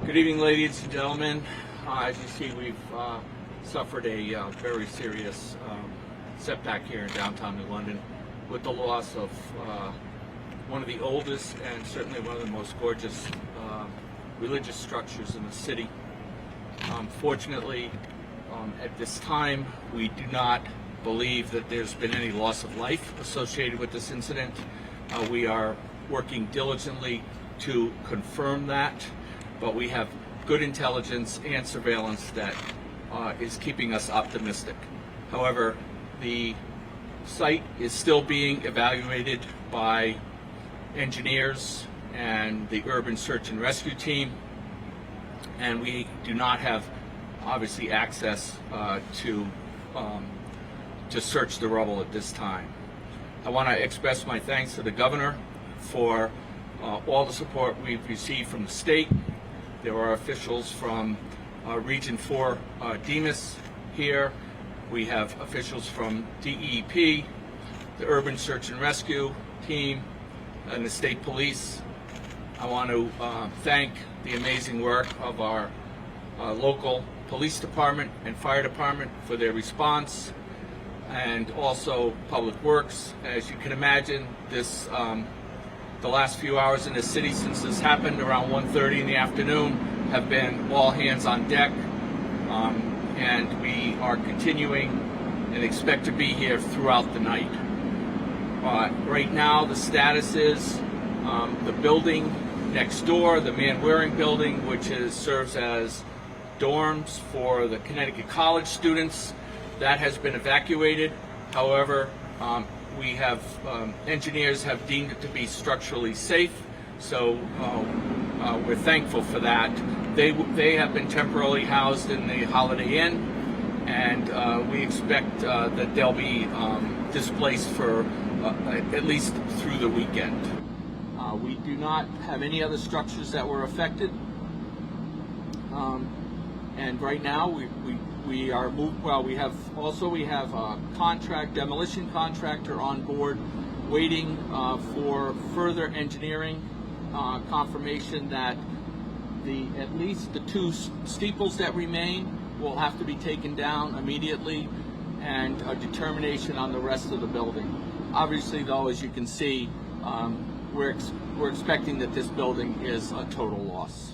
Good evening, ladies and gentlemen. As you see, we've suffered a very serious setback here in downtown New London with the loss of one of the oldest and certainly one of the most gorgeous religious structures in the city. Fortunately, at this time, we do not believe that there's been any loss of life associated with this incident. We are working diligently to confirm that, but we have good intelligence and surveillance that is keeping us optimistic. However, the site is still being evaluated by engineers and the urban search and rescue team, and we do not have obviously access to search the rubble at this time. I want to express my thanks to the governor for all the support we've received from the state. There are officials from Region 4 DEMIS here. We have officials from DEP, the Urban Search and Rescue team, and the state police. I want to thank the amazing work of our local police department and fire department for their response, and also Public Works. As you can imagine, this the last few hours in the city since this happened around 1:30 in the afternoon have been all hands on deck, and we are continuing and expect to be here throughout the night. Right now the status is the building next door, the Man-Waring building, which serves as dorms for the Connecticut college students, that has been evacuated. However, we have engineers have deemed it to be structurally safe, so we're thankful for that. They have been temporarily housed in the Holiday Inn, and we expect that they'll be displaced for at least through the weekend. We do not have any other structures that were affected, and right now we are moved. Well, we have a demolition contractor on board, waiting for further engineering confirmation that at least the two steeples that remain will have to be taken down immediately, and a determination on the rest of the building. Obviously, though, as you can see, we're expecting that this building is a total loss.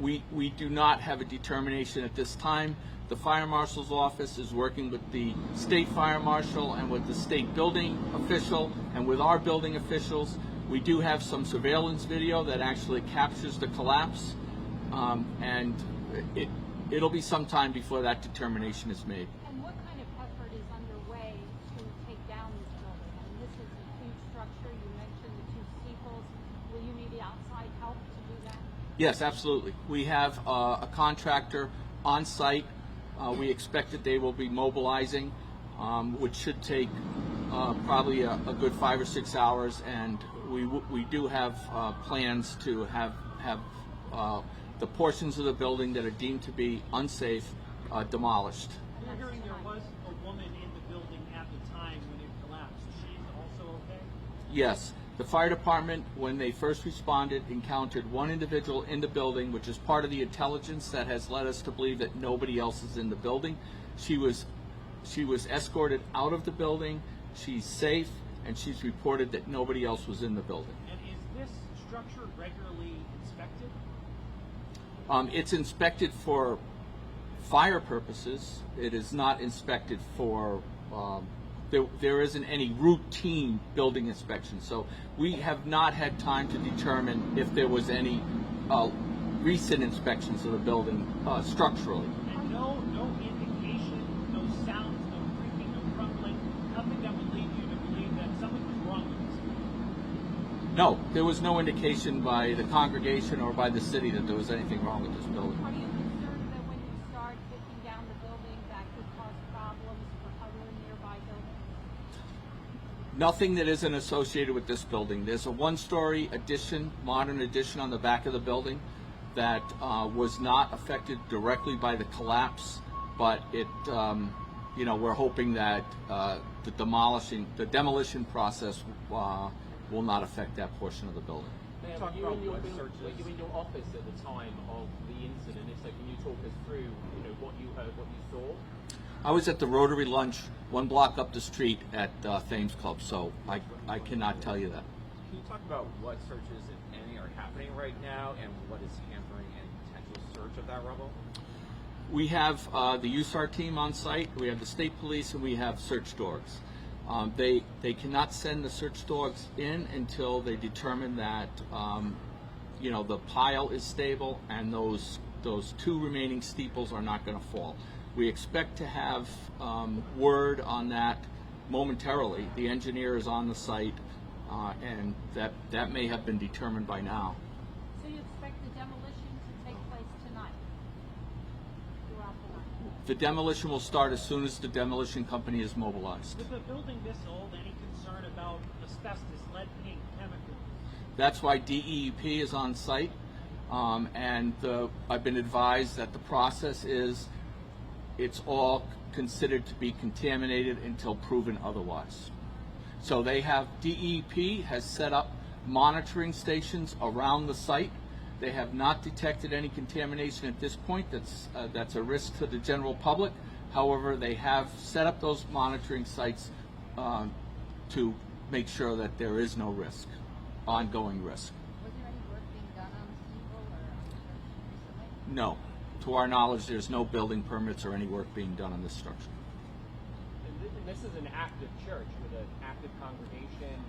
We do not have a determination at this time. The Fire Marshal's office is working with the State Fire Marshal and with the state building official and with our building officials. We do have some surveillance video that actually captures the collapse, and it'll be some time before that determination is made. And what kind of effort is underway to take down this building? I mean, this is a huge structure. You mentioned the two steeples. Will you need the outside help to do that? Yes, absolutely. We have a contractor on site. We expect that they will be mobilizing, which should take probably a good 5 or 6 hours, and we do have plans to have the portions of the building that are deemed to be unsafe demolished. We're hearing there was a woman in the building at the time when it collapsed. She's also okay? Yes. The fire department, when they first responded, encountered one individual in the building, which is part of the intelligence that has led us to believe that nobody else is in the building. She was escorted out of the building. She's safe, and she's reported that nobody else was in the building. And is this structure regularly inspected? It's inspected for fire purposes. It is not inspected for there isn't any routine building inspection, so we have not had time to determine if there was any recent inspections of the building structurally. And no indication, no sounds, no creaking, no crumbling, nothing that would lead you to believe that something was wrong with this building? No, there was no indication by the congregation or by the city that there was anything wrong with this building. Are you concerned that when you start taking down the building, that could cause problems for other nearby buildings? Nothing that isn't associated with this building. There's a one-story addition, modern addition on the back of the building that was not affected directly by the collapse, but it, we're hoping that the demolition process will not affect that portion of the building. Mayor, Talk were you about in your what building- searches- were you in your office at the time of the incident? If so, can you talk us through, what you heard, what you saw? I was at the Rotary Lunch 1 block up the street at Thames Club, so I cannot tell you that. Can you talk about what searches, if any, are happening right now and what is hampering any potential search of that rubble? We have the USAR team on site, we have the state police, and we have search dogs. They cannot send the search dogs in until they determine that the pile is stable and those 2 remaining steeples are not going to fall. We expect to have word on that momentarily. The engineer is on the site, and that may have been determined by now. So you expect the demolition to take place tonight, throughout the night? The demolition will start as soon as the demolition company is mobilized. With a building this old, any concern about asbestos, lead paint, chemicals? That's why DEEP is on site, and I've been advised that the process is it's all considered to be contaminated until proven otherwise. So DEEP has set up monitoring stations around the site. They have not detected any contamination at this point. That's a risk to the general public. However, they have set up those monitoring sites to make sure that there is no risk, ongoing risk. Was there any work being done on the steeple or on the church recently? No. To our knowledge, there's no building permits or any work being done on this structure. And this is an active church with an active congregation.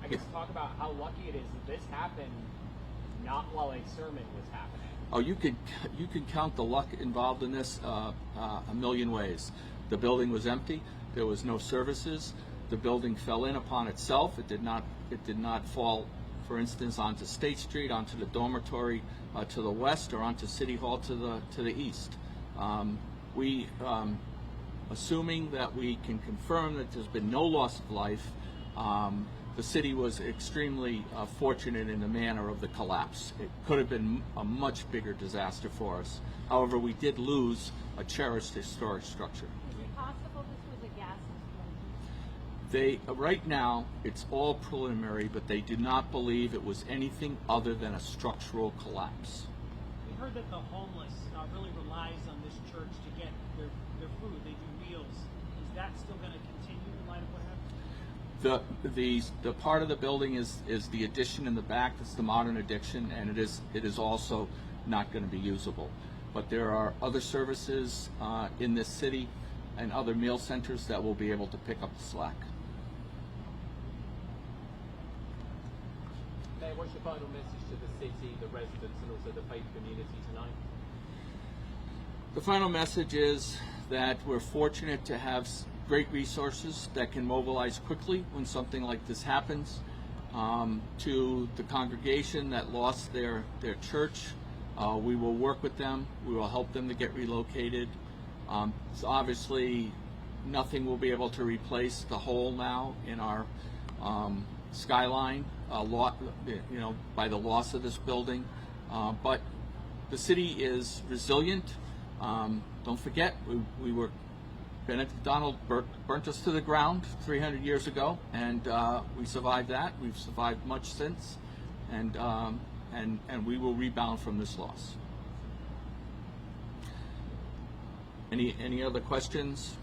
I guess talk about how lucky it is that this happened not while a sermon was happening. Oh, you could count the luck involved in this a million ways. The building was empty. There was no services. The building fell in upon itself. It did not fall, for instance, onto State Street, onto the dormitory to the west, or onto City Hall to the east. Assuming that we can confirm that there's been no loss of life, the city was extremely fortunate in the manner of the collapse. It could have been a much bigger disaster for us. However, we did lose a cherished historic structure. Is it possible this was a gas explosion? Right now, it's all preliminary, but they do not believe it was anything other than a structural collapse. We heard that the homeless really relies on this church to get their food. They do meals. Is that still going to continue in light of what happened? The part of the building is the addition in the back. It's the modern addition, and it is also not going to be usable. But there are other services in this city and other meal centers that will be able to pick up the slack. Mayor, what's your final message to the city, the residents, and also the faith community tonight? The final message is that we're fortunate to have great resources that can mobilize quickly when something like this happens. To the congregation that lost their church, we will work with them. We will help them to get relocated. So obviously, nothing will be able to replace the hole now in our skyline, by the loss of this building. But the city is resilient. Don't forget, Benedict Donald burnt us to the ground 300 years ago, and we survived that. We've survived much since, and we will rebound from this loss. Any other questions?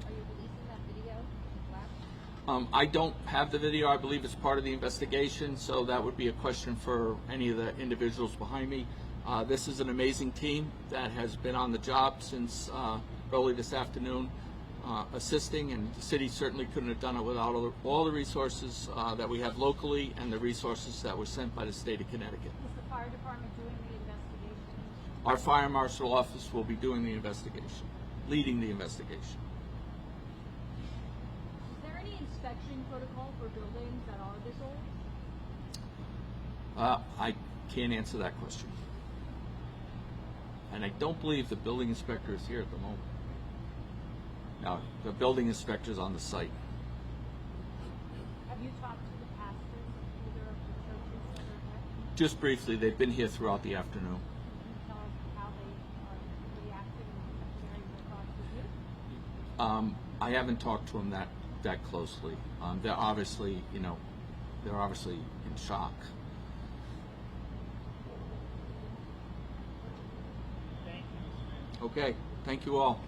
Are you releasing that video? Last? I don't have the video. I believe it's part of the investigation, so that would be a question for any of the individuals behind me. This is an amazing team that has been on the job since early this afternoon, assisting, and the city certainly couldn't have done it without all the resources that we have locally and the resources that were sent by the state of Connecticut. Is the fire department doing the investigation? Our fire marshal office will be doing the investigation, leading the investigation. Is there any inspection protocol for buildings that are this old? I can't answer that question. And I don't believe the building inspector is here at the moment. No, the building inspector is on the site. Have you talked to the pastors of either of the churches that are affected? Just briefly, they've been here throughout the afternoon. Can you tell us how they are reacting and sharing their thoughts with you? I haven't talked to them that closely. They're obviously, they're obviously in shock. Thank you, Mr. Mayor. Okay, thank you all.